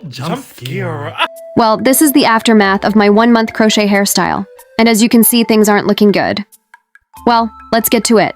Jump scare. Well, this is the aftermath of my 1-month crochet hairstyle, and as you can see, things aren't looking good. Well, let's get to it.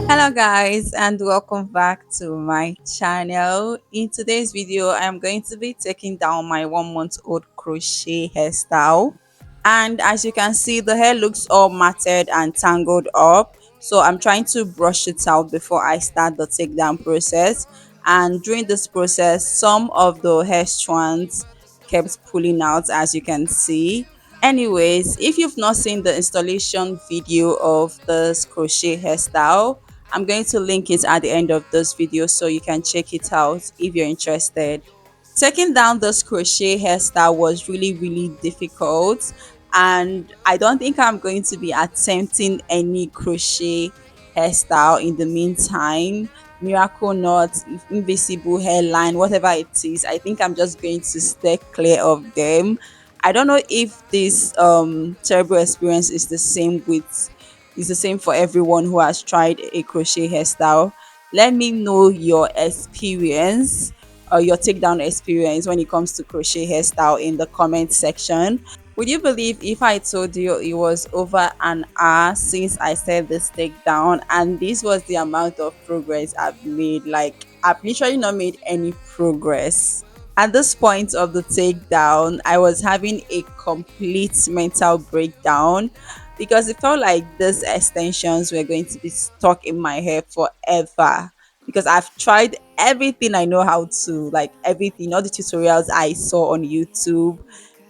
Hello guys, and welcome back to my channel. In today's video I am going to be taking down my 1-month old crochet hairstyle, and as you can see, the hair looks all matted and tangled up, so I'm trying to brush it out before I start the takedown process. And during this process, some of the hair strands kept pulling out, as you can see. Anyways, if you've not seen the installation video of this crochet hairstyle, I'm going to link it at the end of this video so you can check it out if you're interested. Taking down this crochet hairstyle was really difficult, and I don't think I'm going to be attempting any crochet hairstyle in the meantime. Miracle knot, invisible hairline, whatever it is, I think I'm just going to stay clear of them. I don't know if this terrible experience is the same for everyone who has tried a crochet hairstyle. Let me know your experience or your takedown experience when it comes to crochet hairstyle in the comment section. Would you believe if I told you it was over an hour since I said this takedown, and this was the amount of progress I've made? Like, I've literally not made any progress. At this point of the takedown, I was having a complete mental breakdown because it felt like these extensions were going to be stuck in my hair forever. Because I've tried everything I know how to, like everything, all the tutorials I saw on YouTube,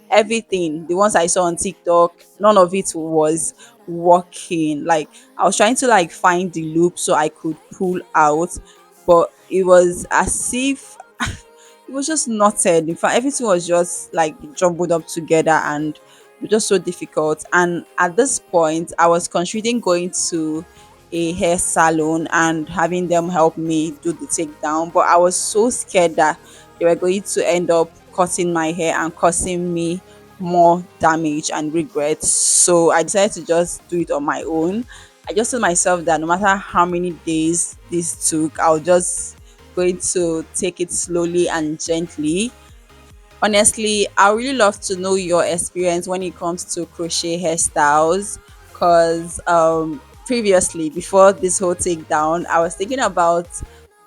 everything, the ones I saw on TikTok, none of it was working. Like, I was trying to like find the loop so I could pull out, but it was as if it was just knotted. In fact, everything was just like jumbled up together, and it was just so difficult. And at this point, I was considering going to a hair salon and having them help me do the takedown, but I was so scared that they were going to end up cutting my hair and causing me more damage and regret. So I decided to just do it on my own. I just told myself that no matter how many days this took, I'll just going to take it slowly and gently. Honestly, I really love to know your experience when it comes to crochet hairstyles, because previously, before this whole takedown, I was thinking about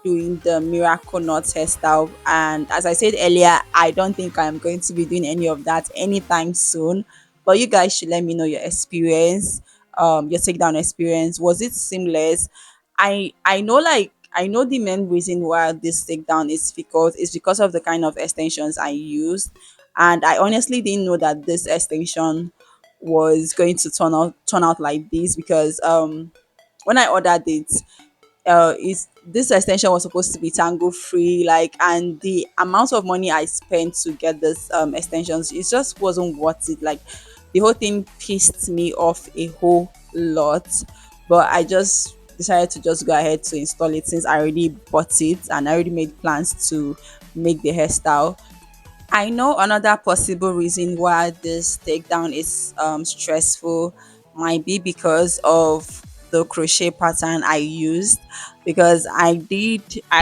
doing the miracle knot hairstyle, and as I said earlier, I don't think I'm going to be doing any of that anytime soon. But you guys should let me know your experience, your takedown experience. Was it seamless? I know, like, I know the main reason why this takedown is difficult is because of the kind of extensions I used, and I honestly didn't know that this extension was going to turn out like this, because when I ordered it, is this extension was supposed to be tangle free, like, and the amount of money I spent to get this extensions, it just wasn't worth it. Like, the whole thing pissed me off a whole lot, but I just decided to just go ahead to install it since I already bought it and I already made plans to make the hairstyle. I know another possible reason why this takedown is stressful might be because of the crochet pattern I used, because I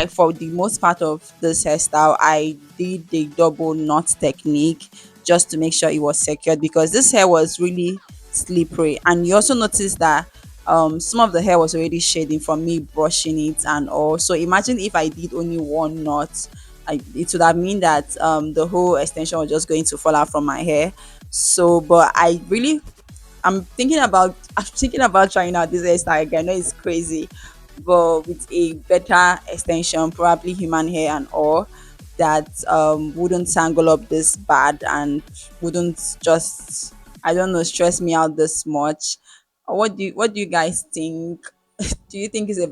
for the most part of this hairstyle I did the double knot technique just to make sure it was secured, because this hair was really slippery, and you also notice that some of the hair was already shading from me brushing it and all. So imagine if I did only one knot, it would have mean that the whole extension was just going to fall out from my hair. So, but I'm thinking about trying out this hairstyle again. I know it's crazy, but with a better extension, probably human hair and all, that wouldn't tangle up this bad and wouldn't just, I don't know, stress me out this much. What do you guys think? Do you think it's a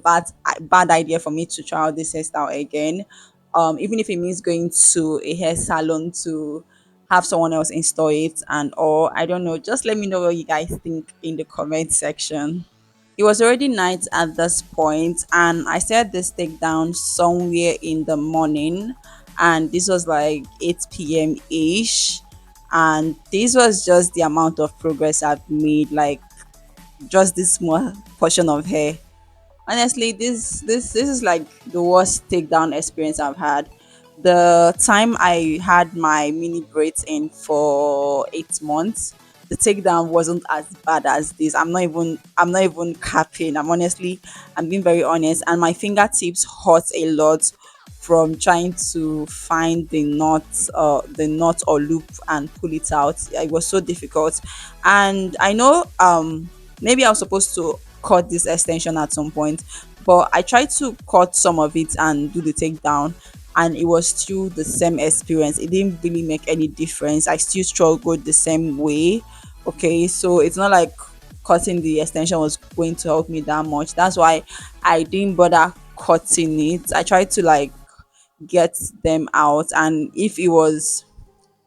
bad idea for me to try out this hairstyle again? Even if it means going to a hair salon to have someone else install it and all. I don't know. Just let me know what you guys think in the comment section. It was already night at this point, and I said this takedown somewhere in the morning, and this was like 8 p.m. ish. And this was just the amount of progress I've made, like just this small portion of hair. Honestly, this is like the worst takedown experience I've had. The time I had my mini braids in for 8 months, the takedown wasn't as bad as this. I'm not even capping. I'm being very honest, and my fingertips hurt a lot from trying to find the knot or loop and pull it out. It was so difficult. And I know maybe I was supposed to cut this extension at some point, but I tried to cut some of it and do the takedown, and it was still the same experience. It didn't really make any difference. I still struggled the same way. Okay, so it's not like cutting the extension was going to help me that much. That's why I didn't bother cutting it. I tried to like get them out, and if it was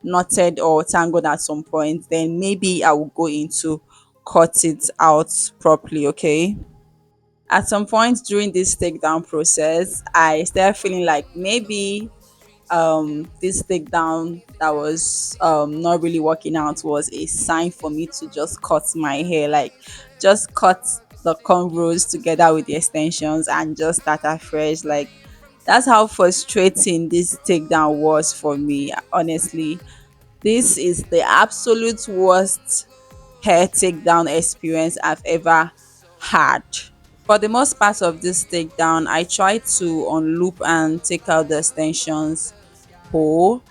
knotted or tangled at some point, then maybe I will go into cut it out properly. Okay, at some point during this takedown process, I started feeling like maybe this takedown that was not really working out was a sign for me to just cut my hair, like just cut the cornrows together with the extensions and just start afresh. Like that's how frustrating this takedown was for me. Honestly, this is the absolute worst hair takedown experience I've ever had. For the most part of this takedown, I tried to unloop and take out the extensions whole.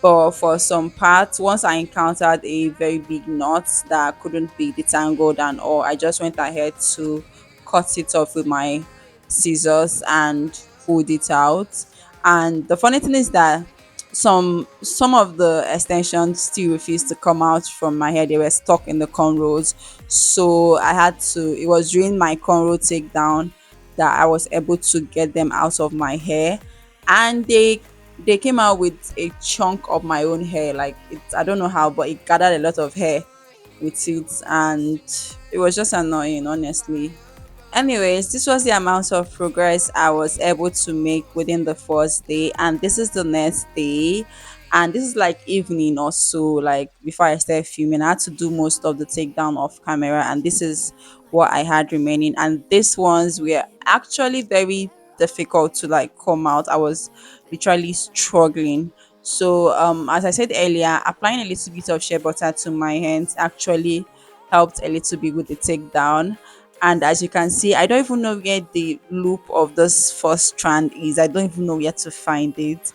But for some parts, once I encountered a very big knot that couldn't be detangled and all, I just went ahead to cut it off with my scissors and pulled it out. And the funny thing is that some of the extensions still refused to come out from my hair. They were stuck in the cornrows. So I had to, it was during my cornrow takedown that I was able to get them out of my hair. And they came out with a chunk of my own hair. Like it, I don't know how, but it gathered a lot of hair with it, and it was just annoying, honestly. Anyways, this was the amount of progress I was able to make within the first day, and this is the next day. And this is like evening or so, like before I started filming. I had to do most of the takedown off camera, and this is what I had remaining. And these ones were actually very difficult to like come out. I was literally struggling. So, as I said earlier, applying a little bit of shea butter to my hands actually helped a little bit with the takedown. And as you can see, I don't even know where the loop of this first strand is. I don't even know where to find it.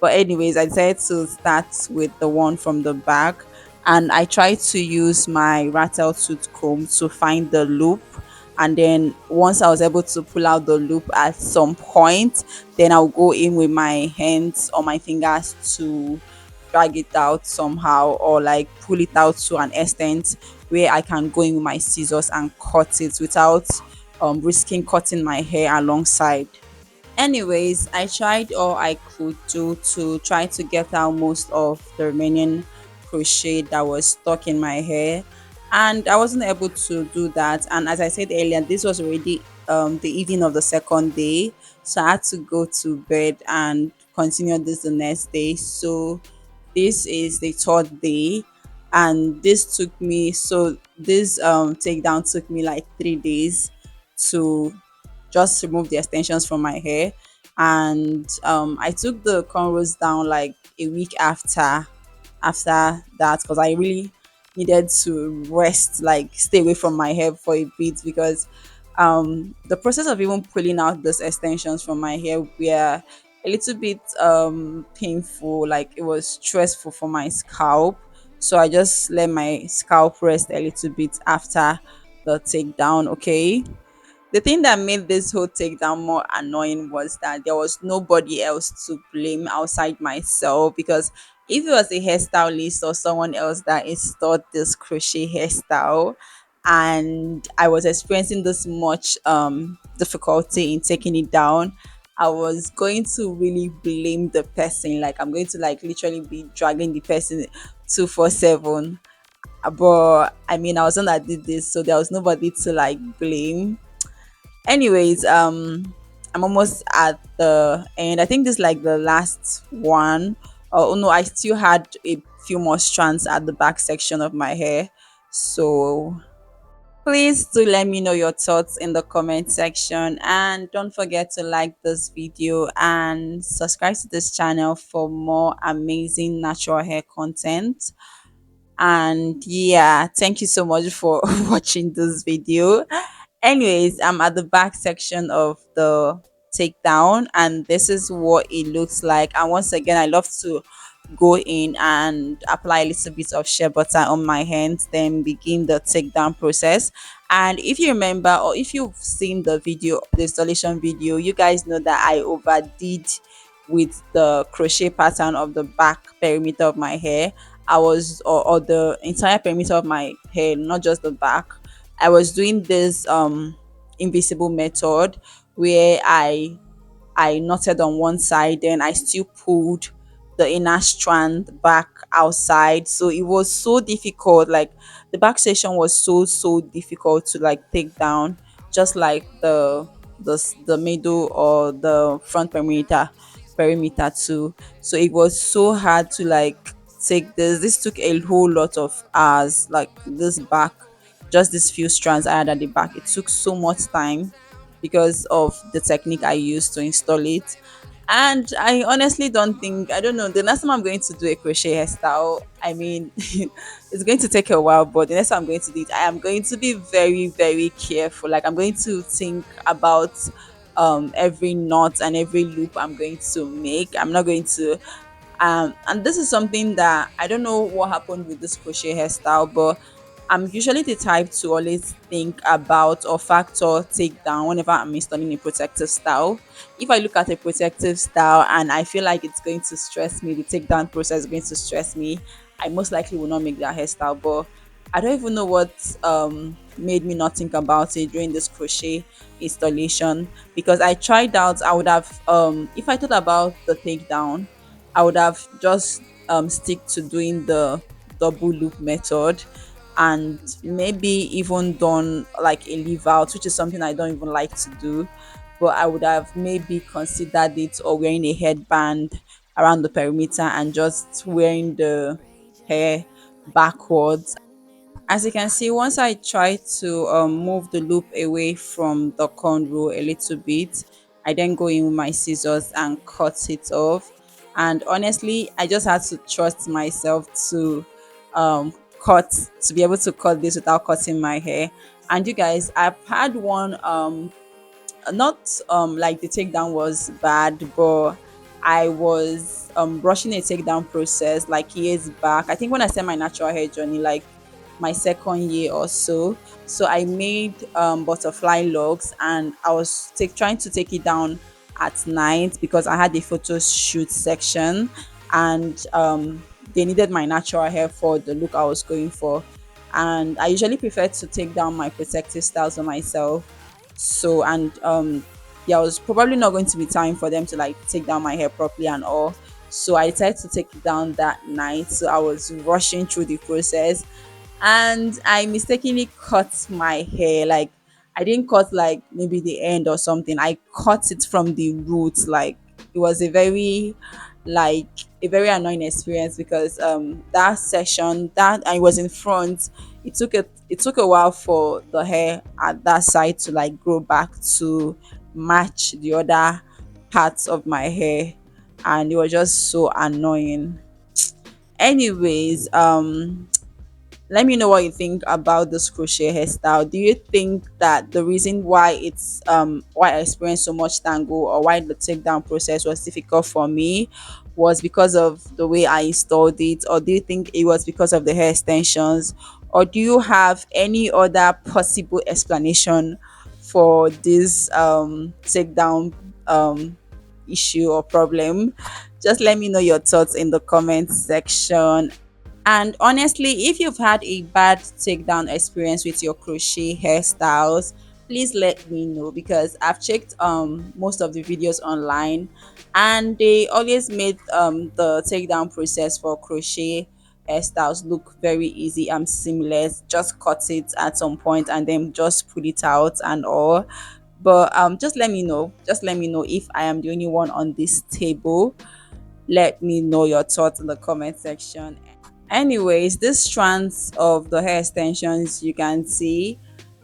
But anyways, I decided to start with the one from the back, and I tried to use my rattle tooth comb to find the loop. And then once I was able to pull out the loop at some point, then I'll go in with my hands or my fingers to drag it out somehow, or like pull it out to an extent where I can go in with my scissors and cut it without risking cutting my hair alongside. Anyways, I tried all I could do to try to get out most of the remaining crochet that was stuck in my hair, and I wasn't able to do that. And as I said earlier, this was already the evening of the second day, so I had to go to bed and continue this the next day. So this is the third day, and this takedown took me like 3 days to just remove the extensions from my hair. And I took the cornrows down like a week after that, because I really needed to rest, like stay away from my hair for a bit, because the process of even pulling out those extensions from my hair were a little bit painful. Like it was stressful for my scalp, so I just let my scalp rest a little bit after the takedown. Okay, the thing that made this whole takedown more annoying was that there was nobody else to blame outside myself, because if it was a hairstylist or someone else that installed this crochet hairstyle and I was experiencing this much difficulty in taking it down, I was going to really blame the person. Like I'm going to like literally be dragging the person 247. But I mean, I was the one that did this, so there was nobody to like blame. Anyways, I'm almost at the end. I think this is like the last one. Oh no, I still had a few more strands at the back section of my hair. So Please do let me know your thoughts in the comment section, and don't forget to like this video and subscribe to this channel for more amazing natural hair content. And yeah, thank you so much for watching this video. Anyways, I'm at the back section of the takedown, and this is what it looks like. And once again, I love to go in and apply a little bit of shea butter on my hands, then begin the takedown process. And if you remember, or if you've seen the video, the installation video, you guys know that I overdid with the crochet pattern of the back perimeter of my hair. Or the entire perimeter of my hair, not just the back. I was doing this invisible method where I knotted on one side, then I still pulled the inner strand back outside. So it was so difficult. Like the back section was so difficult to like take down, just like the middle or the front perimeter too. So it was so hard to like take this. This took a whole lot of hours. Like this back, just these few strands I had at the back. It took so much time because of the technique I used to install it. And I honestly don't think, I don't know, the next time I'm going to do a crochet hairstyle, I mean, it's going to take a while, but the next time I'm going to do it, I am going to be very careful. Like, I'm going to think about every knot and every loop I'm going to make. I'm not going to and this is something that I don't know what happened with this crochet hairstyle, but I'm usually the type to always think about or factor take down whenever I'm installing a protective style. If I look at a protective style and I feel like it's going to stress me, the takedown process is going to stress me, I most likely will not make that hairstyle. But I don't even know what made me not think about it during this crochet installation, because I tried out, I would have if I thought about the takedown, I would have just stick to doing the double loop method, and maybe even done like a leave out, which is something I don't even like to do. But I would have maybe considered it, or wearing a headband around the perimeter and just wearing the hair backwards. As you can see, once I try to move the loop away from the cornrow a little bit, I then go in with my scissors and cut it off. And honestly, I just had to trust myself to um, cut, to be able to cut this without cutting my hair. And you guys, I've had one not like the takedown was bad, but I was rushing a takedown process like years back. I think when I started my natural hair journey, like my second year or so. So I made butterfly locks, and I was trying to take it down at night because I had a photo shoot section, and they needed my natural hair for the look I was going for. And I usually prefer to take down my protective styles on myself. So and yeah, I was probably not going to be time for them to like take down my hair properly and all. So I decided to take it down that night. So I was rushing through the process, and I mistakenly cut my hair. Like I didn't cut like maybe the end or something. I cut it from the roots. Like it was like a very annoying experience, because that section that I was in front, it took a while for the hair at that side to like grow back to match the other parts of my hair, and it was just so annoying. Anyways, let me know what you think about this crochet hairstyle. Do you think that the reason why why I experienced so much tangle, or why the takedown process was difficult for me, was because of the way I installed it, or do you think it was because of the hair extensions, or do you have any other possible explanation for this takedown issue or problem? Just let me know your thoughts in the comment section. And honestly, if you've had a bad takedown experience with your crochet hairstyles, please let me know, because I've checked most of the videos online, and they always made the takedown process for crochet hairstyles look very easy and seamless. Just cut it at some point and then just pull it out and all. But just let me know. Just let me know if I am the only one on this table. Let me know your thoughts in the comment section. Anyways, these strands of the hair extensions, you can see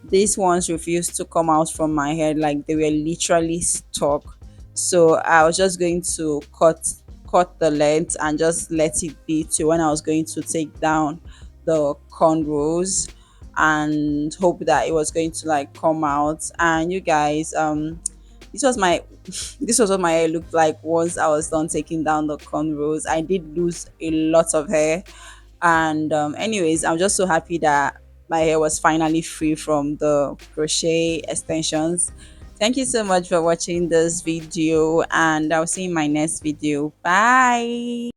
these ones refused to come out from my head, like they were literally stuck. So I was just going to cut the length and just let it be to when I was going to take down the cornrows, and hope that it was going to like come out. And you guys, this was my this was what my hair looked like once I was done taking down the cornrows. I did lose a lot of hair, and anyways, I'm just so happy that my hair was finally free from the crochet extensions. Thank you so much for watching this video, and I'll see you in my next video. Bye.